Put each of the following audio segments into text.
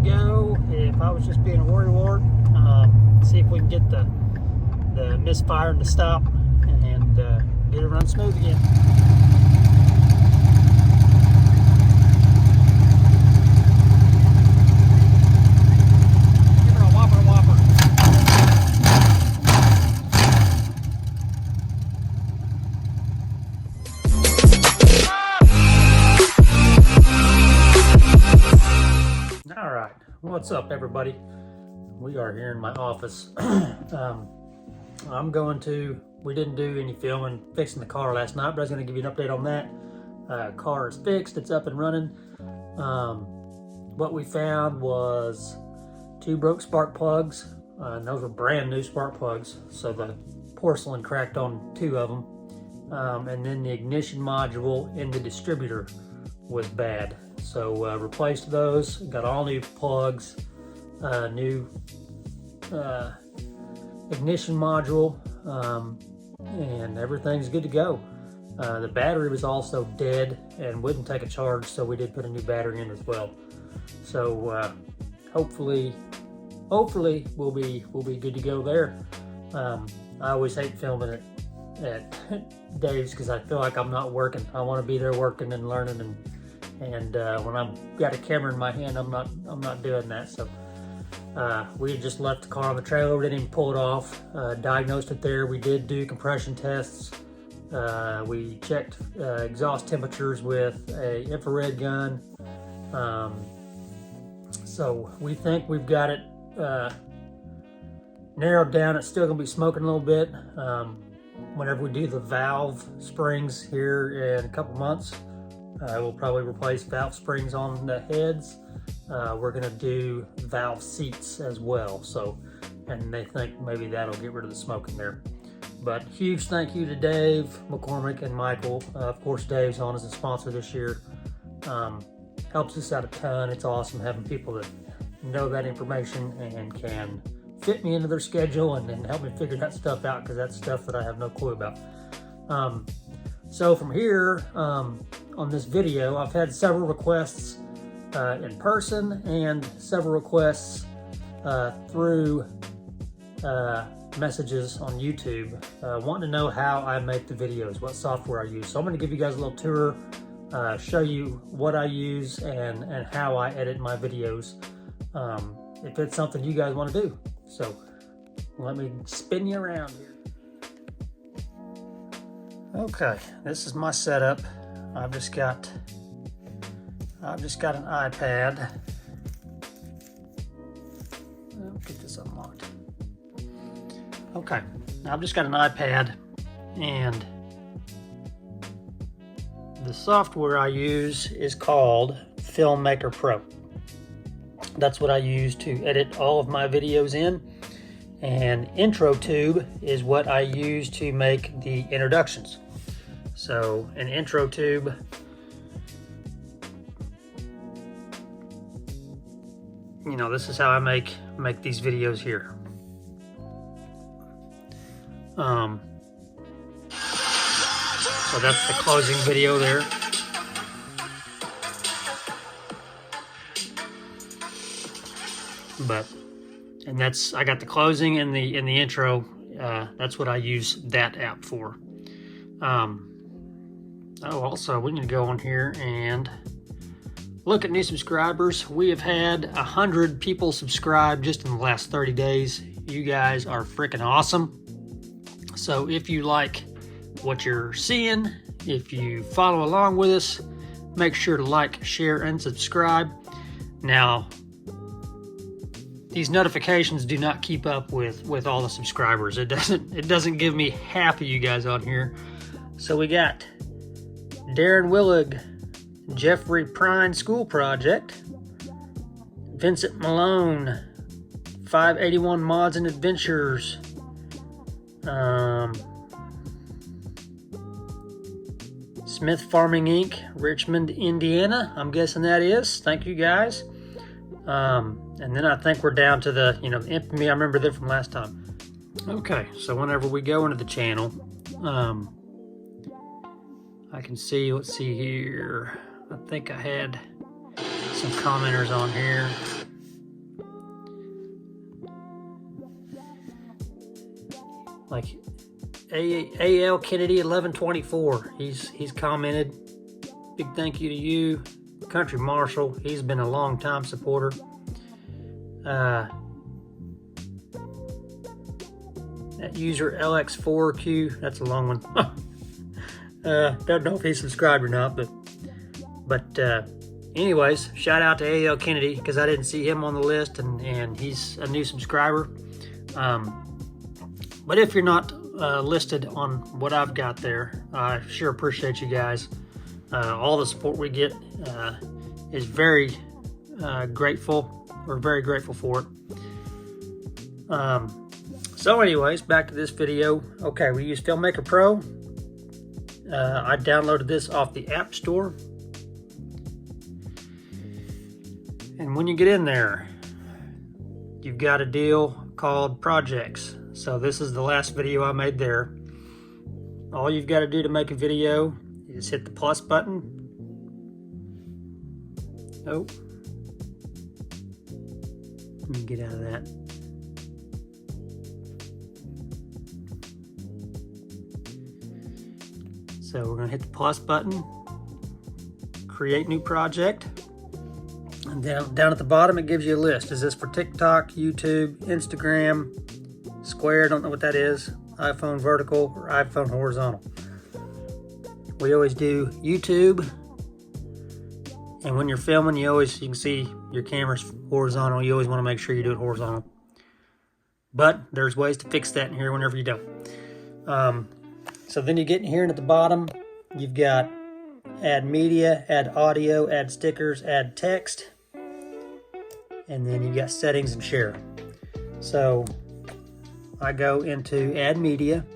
go if I was just being a worrywart. See if we can get the misfiring to stop and get it run smooth again. Give her a whopper. All right, what's up, everybody? We are here in my office. We didn't do any filming fixing the car last night, but I was going to give you an update on that. Car is fixed, it's up and running. What we found was 2 broke spark plugs, and those were brand new spark plugs, so the porcelain cracked on 2 of them. And then the ignition module in the distributor was bad. So replaced those, got all new plugs, new ignition module, and everything's good to go. The battery was also dead and wouldn't take a charge, so we did put a new battery in as well. So hopefully we'll be good to go there. I always hate filming it at Dave's because I feel like I'm not working. I want to be there working and learning, and when I've got a camera in my hand, I'm not doing that. So we had just left the car on the trailer. We didn't even pull it off. Diagnosed it there. We did do compression tests. We checked exhaust temperatures with a infrared gun. So we think we've got it narrowed down. It's still gonna be smoking a little bit. Whenever we do the valve springs here in a couple months, we'll probably replace valve springs on the heads. We're gonna do valve seats as well. So, and they think maybe that'll get rid of the smoking there. But huge thank you to Dave, McCormick, and Michael. Of course, Dave's on as a sponsor this year. Helps us out a ton. It's awesome having people that know that information and can fit me into their schedule and help me figure that stuff out, because that's stuff that I have no clue about. So from here, on this video, I've had several requests in person and several requests through messages on YouTube wanting to know how I make the videos, what software I use. So I'm going to give you guys a little tour, show you what I use and how I edit my videos, if it's something you guys want to do. So let me spin you around here. Okay, this is my setup. I've just got an iPad. I'll get this unlocked. Okay, I've just got an iPad, and the software I use is called Filmmaker Pro. That's what I use to edit all of my videos in. And IntroTube is what I use to make the introductions. So in IntroTube, you know, this is how I make these videos here. So that's the closing video there. And that's, I got the closing and the intro. That's what I use that app for. Also, we need to go on here and look at new subscribers. We have had 100 people subscribe just in the last 30 days. You guys are freaking awesome. So if you like what you're seeing, if you follow along with us, make sure to like, share, and subscribe. Now, these notifications do not keep up with all the subscribers. It doesn't give me half of you guys on here. So we got Darren Willig, Jeffrey Prine School Project, Vincent Malone, 581 Mods and Adventures, Smith Farming Inc., Richmond, Indiana. I'm guessing that is. Thank you guys. And then I think we're down to the, infamy. I remember that from last time. Okay, so whenever we go into the channel, I can see, let's see here. I think I had some commenters on here. Like AL Kennedy 1124, he's commented, big thank you to you. Country Marshall, he's been a long time supporter. That user LX4Q, that's a long one. Don't know if he's subscribed or not, but anyways, shout out to AL Kennedy, because I didn't see him on the list, and he's a new subscriber. But if you're not listed on what I've got there, I sure appreciate you guys. All the support we get is very grateful. We're very grateful for it. So anyways, back to this video. Okay, we use Filmmaker Pro. I downloaded this off the App Store. And when you get in there, you've got a deal called projects. So this is the last video I made there. All you've got to do to make a video is hit the plus button. Oh, let me get out of that. So we're going to hit the plus button, create new project, and down at the bottom it gives you a list. Is this for TikTok, YouTube, Instagram, Square, don't know what that is, iPhone vertical or iPhone horizontal. We always do YouTube, and when you're filming, you can see your camera's horizontal. You always want to make sure you do it horizontal. But there's ways to fix that in here whenever you don't. So then you get in here, and at the bottom, you've got add media, add audio, add stickers, add text, and then you've got settings and share. So I go into add media.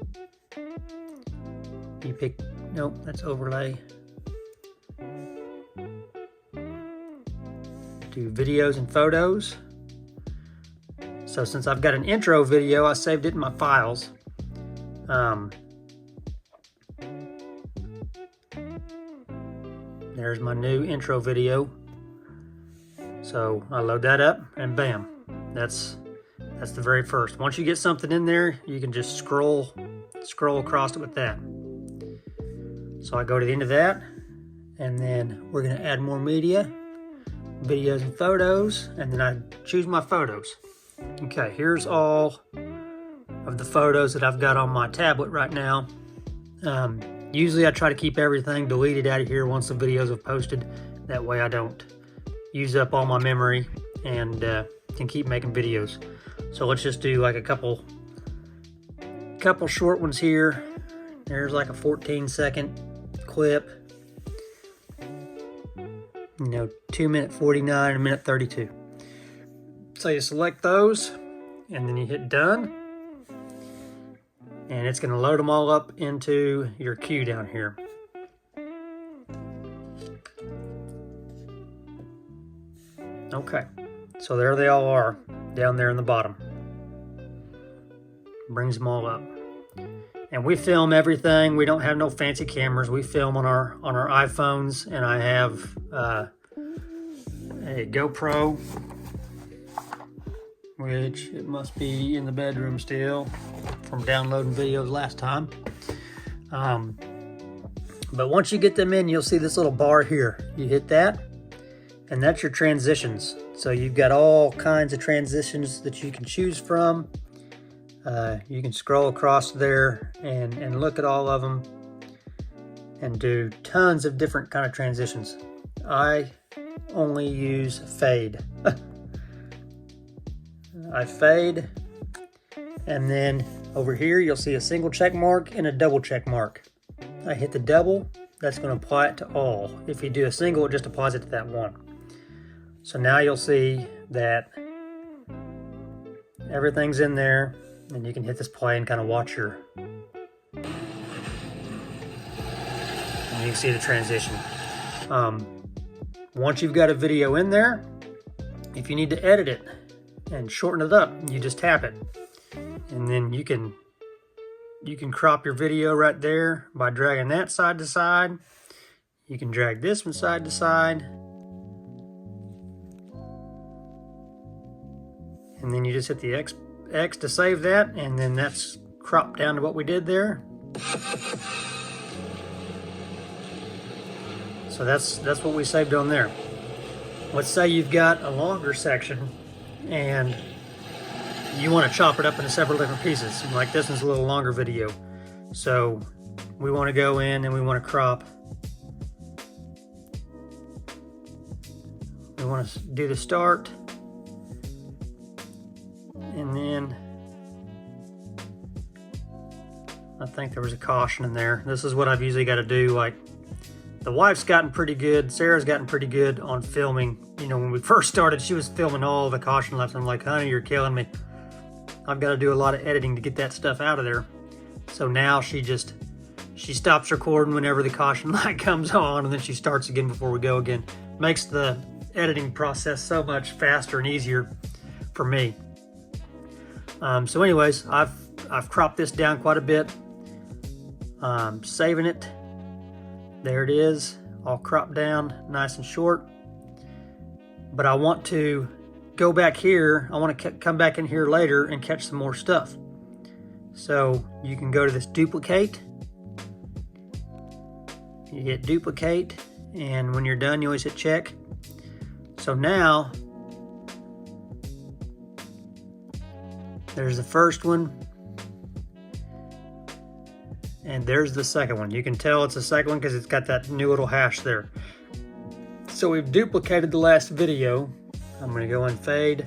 You pick, nope, that's overlay. Do videos and photos. So since I've got an intro video, I saved it in my files. There's my new intro video. So I load that up, and bam, that's the very first. Once you get something in there, you can just scroll across it with that. So I go to the end of that, and then we're gonna add more media, videos and photos, and then I choose my photos. Okay, here's all of the photos that I've got on my tablet right now. Usually I try to keep everything deleted out of here once the videos are posted. That way I don't use up all my memory and can keep making videos. So let's just do like a couple short ones here. There's like a 14-second clip. 2:49, 1:32. So you select those, and then you hit done. And it's going to load them all up into your queue down here. Okay, so there they all are down there in the bottom. Brings them all up. And we film everything. We don't have no fancy cameras. We film on our iPhones, and I have a GoPro, which it must be in the bedroom still from downloading videos last time. But once you get them in, you'll see this little bar here. You hit that, and that's your transitions. So you've got all kinds of transitions that you can choose from. You can scroll across there and look at all of them and do tons of different kind of transitions. I only use fade. I fade, and then over here you'll see a single check mark and a double check mark. I hit the double, that's going to apply it to all. If you do a single, it just applies it to that one. So now you'll see that everything's in there, and you can hit this play and kind of watch your, and you can see the transition. Once you've got a video in there, if you need to edit it and shorten it up, you just tap it, and then you can crop your video right there by dragging that side to side. You can drag this from side to side, and then you just hit the X to save that, and then that's crop down to what we did there. So that's what we saved on there. Let's say you've got a longer section and you want to chop it up into several different pieces. Like this one's a little longer video. So we want to go in and we want to crop. We want to do the start. And then I think there was a caution in there. This is what I've usually got to do. Like, the wife's gotten pretty good. Sarah's gotten pretty good on filming. You know, when we first started, she was filming all the caution laps. I'm like, honey, you're killing me. I've got to do a lot of editing to get that stuff out of there. So now she stops recording whenever the caution light comes on, and then she starts again before we go again. Makes the editing process so much faster and easier for me. So anyways, I've cropped this down quite a bit. Saving it. There it is, all cropped down, nice and short. But I want to go back here. I want to come back in here later and catch some more stuff. So you can go to this duplicate. You hit duplicate, and when you're done, you always hit check. So now, there's the first one. And there's the second one. You can tell it's the second one because it's got that new little hash there. So we've duplicated the last video. I'm going to go in fade.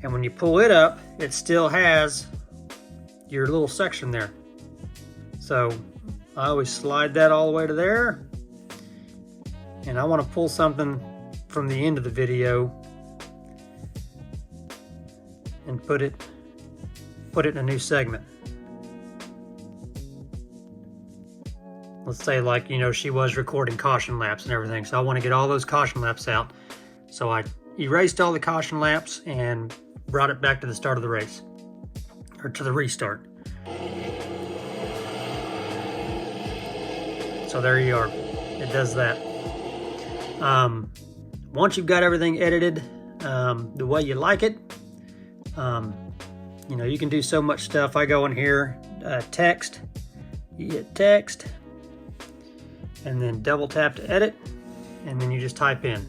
And when you pull it up, it still has your little section there. So I always slide that all the way to there. And I want to pull something from the end of the video and put it in a new segment. Let's say, like, you know, she was recording caution laps and everything, so I want to get all those caution laps out. So I erased all the caution laps and brought it back to the start of the race, or to the restart. So there you are. It does that. Once you've got everything edited the way you like it, you know, you can do so much stuff. I go in here, text, you hit text, and then double tap to edit, and then you just type in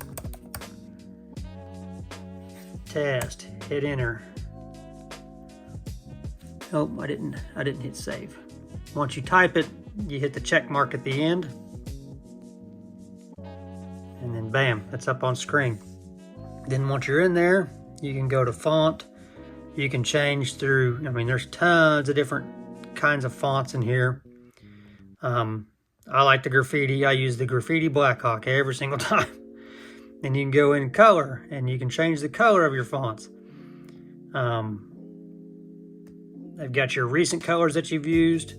test, hit enter. Oh, I didn't hit save. Once you type it, you hit the check mark at the end, and then bam, it's up on screen. Then once you're in there, you can go to font. You can change through, I mean, there's tons of different kinds of fonts in here. I like the graffiti. I use the graffiti Blackhawk every single time. And you can go in color, and you can change the color of your fonts. They've got your recent colors that you've used.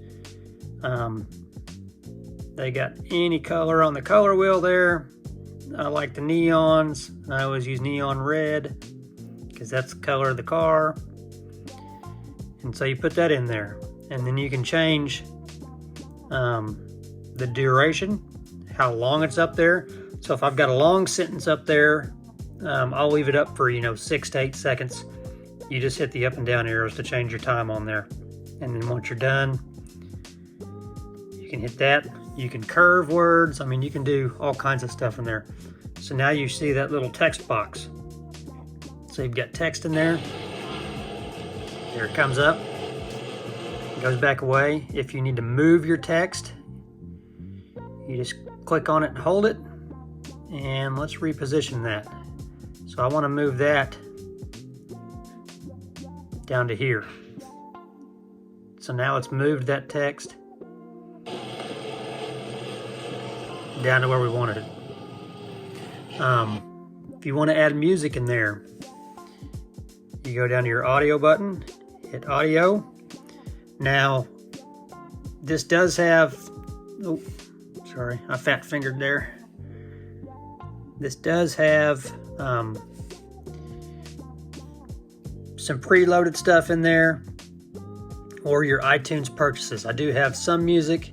They got any color on the color wheel there. I like the neons. I always use neon red because that's the color of the car. And so you put that in there, and then you can change the duration, how long it's up there. So if I've got a long sentence up there, I'll leave it up for, you know, 6 to 8 seconds. You just hit the up and down arrows to change your time on there. And then once you're done, you can hit that. You can curve words. I mean, you can do all kinds of stuff in there. So now you see that little text box. So you've got text in there. There it comes up. It goes back away. If you need to move your text, you just click on it and hold it. And let's reposition that. So I want to move that down to here. So now it's moved that text down to where we wanted it. If you want to add music in there, you go down to your audio button, hit audio. Now, this does have, oh, sorry, I fat fingered there. This does have some preloaded stuff in there, or your iTunes purchases. I do have some music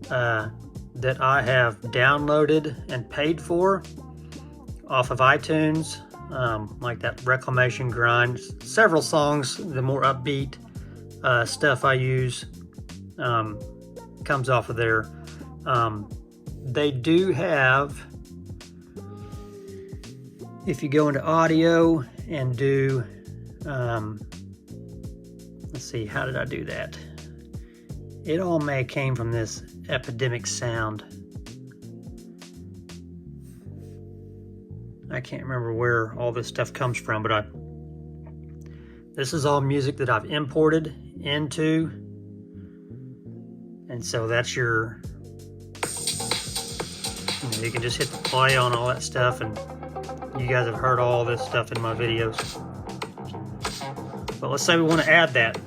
that I have downloaded and paid for off of iTunes, like that Reclamation Grind. Several songs, the more upbeat, stuff I use comes off of there. They do have, if you go into audio and do, let's see, how did I do that? It all may have came from this Epidemic Sound. I can't remember where all this stuff comes from, but this is all music that I've imported into, and so that's your, you can just hit the play on all that stuff, and you guys have heard all this stuff in my videos. But let's say we want to add that.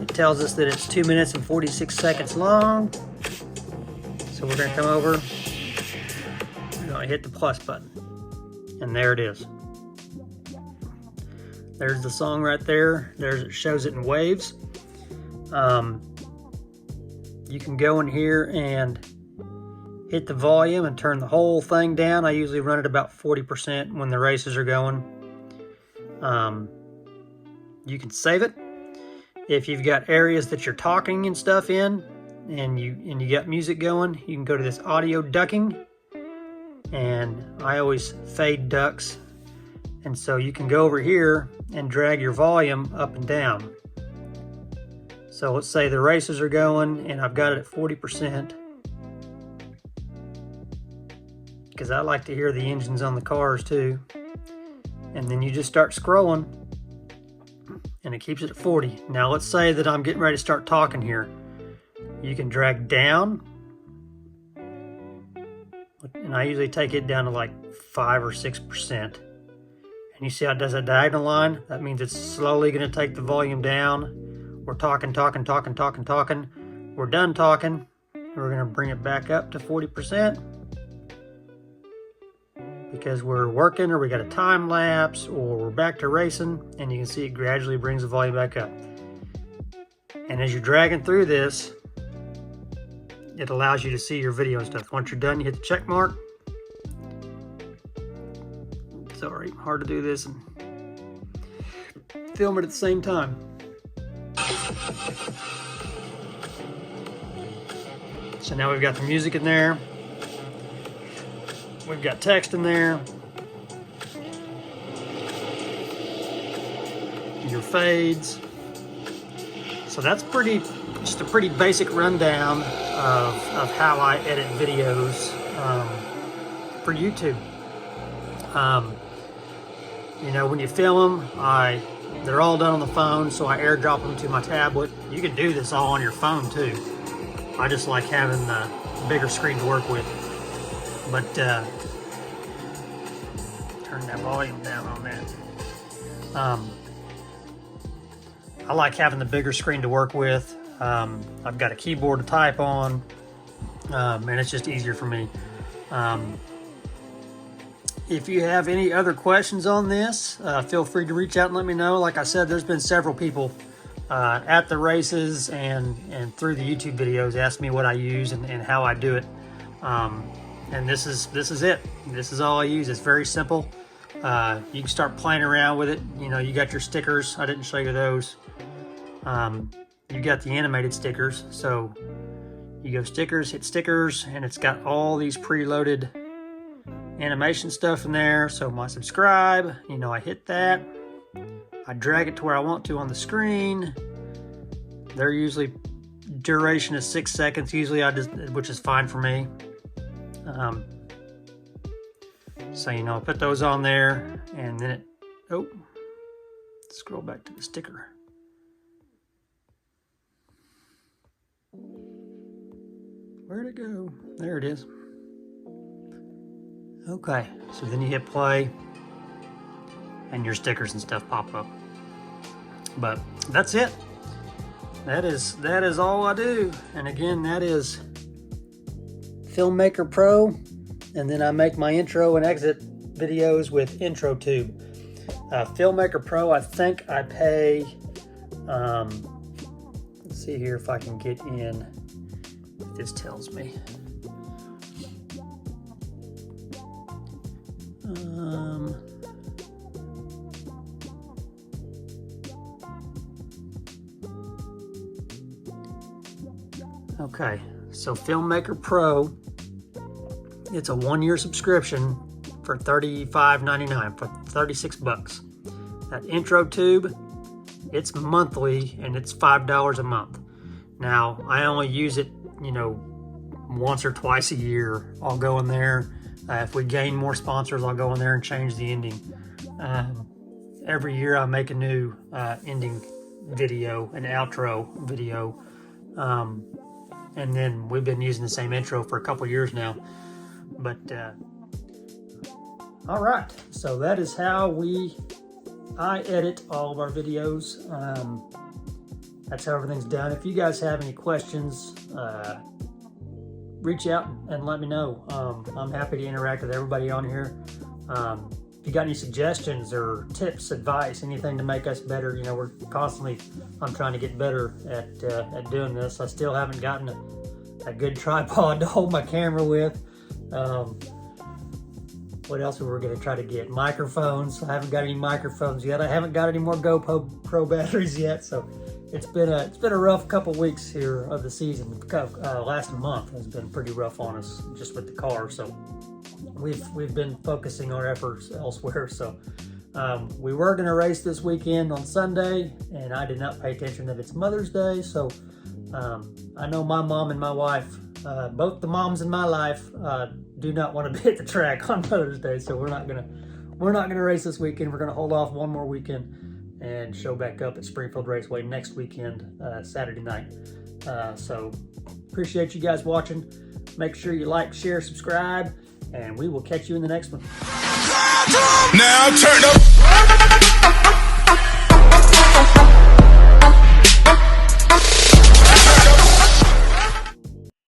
It tells us that it's 2 minutes and 46 seconds long. So we're going to come over, we're going to hit the plus button, and there it is. There's the song right there. It shows it in waves. You can go in here and hit the volume and turn the whole thing down. I usually run it about 40% when the races are going. You can save it. If you've got areas that you're talking and stuff in, and you got music going, you can go to this audio ducking, and I always fade ducks, and so you can go over here and drag your volume up and down. So let's say the races are going and I've got it at 40%, because I like to hear the engines on the cars too. And then you just start scrolling and it keeps it at 40. Now let's say that I'm getting ready to start talking here. You can drag down, and I usually take it down to like 5 or 6%. And you see how it does a diagonal line? That means it's slowly going to take the volume down. We're talking. We're done talking. We're going to bring it back up to 40%. Because we're working, or we got a time lapse, or we're back to racing, and you can see it gradually brings the volume back up. And as you're dragging through this, it allows you to see your video and stuff. Once you're done, you hit the check mark. Sorry, hard to do this and film it at the same time. So now we've got the music in there. We've got text in there. Your fades. So that's just a pretty basic rundown of how I edit videos for YouTube. You know, when you film them, they're all done on the phone, so I airdrop them to my tablet. You can do this all on your phone too. I just like having the bigger screen to work with. But turn that volume down on that. I like having the bigger screen to work with. I've got a keyboard to type on, and it's just easier for me. If you have any other questions on this, feel free to reach out and let me know. Like I said, there's been several people at the races and through the YouTube videos ask me what I use and how I do it. And this is it. This is all I use. It's very simple. You can start playing around with it. You know, you got your stickers. I didn't show you those. You got the animated stickers. So you go stickers, hit stickers, and it's got all these preloaded animation stuff in there. So my subscribe, you know, I hit that. I drag it to where I want to on the screen. They're usually duration is 6 seconds. Usually which is fine for me. So, you know, I put those on there, and then scroll back to the sticker. Where'd it go? There it is. Okay, so then you hit play, and your stickers and stuff pop up. But that's it. That is all I do. And again, that is Filmmaker Pro, and then I make my intro and exit videos with IntroTube. Filmmaker Pro, I think I pay, let's see here if I can get in, if this tells me. Okay, so Filmmaker Pro, it's a 1-year subscription for $35.99, for 36 bucks. That intro tube, it's monthly and it's $5 a month. Now, I only use it, you know, once or twice a year. I'll go in there. If we gain more sponsors, I'll go in there and change the ending. Every year I make a new ending video, an outro video. And then we've been using the same intro for a couple years now. But, all right, so that is how I edit all of our videos. That's how everything's done. If you guys have any questions, reach out and let me know. I'm happy to interact with everybody on here. If you got any suggestions or tips, advice, anything to make us better, you know, I'm trying to get better at doing this. I still haven't gotten a good tripod to hold my camera with. What else were we going to try to get? Microphones. I haven't got any microphones yet. I haven't got any more GoPro Pro batteries yet. So it's been a rough couple weeks here of the season. Last month has been pretty rough on us just with the car. So we've been focusing our efforts elsewhere. So we were going to race this weekend on Sunday, and I did not pay attention that it's Mother's Day. So I know my mom and my wife, both the moms in my life, do not want to be at the track on Mother's Day. So we're not gonna race this weekend. We're gonna hold off one more weekend and show back up at Springfield Raceway next weekend, Saturday night. So appreciate you guys watching. Make sure you like, share, subscribe, and we will catch you in the next one. Now turn up.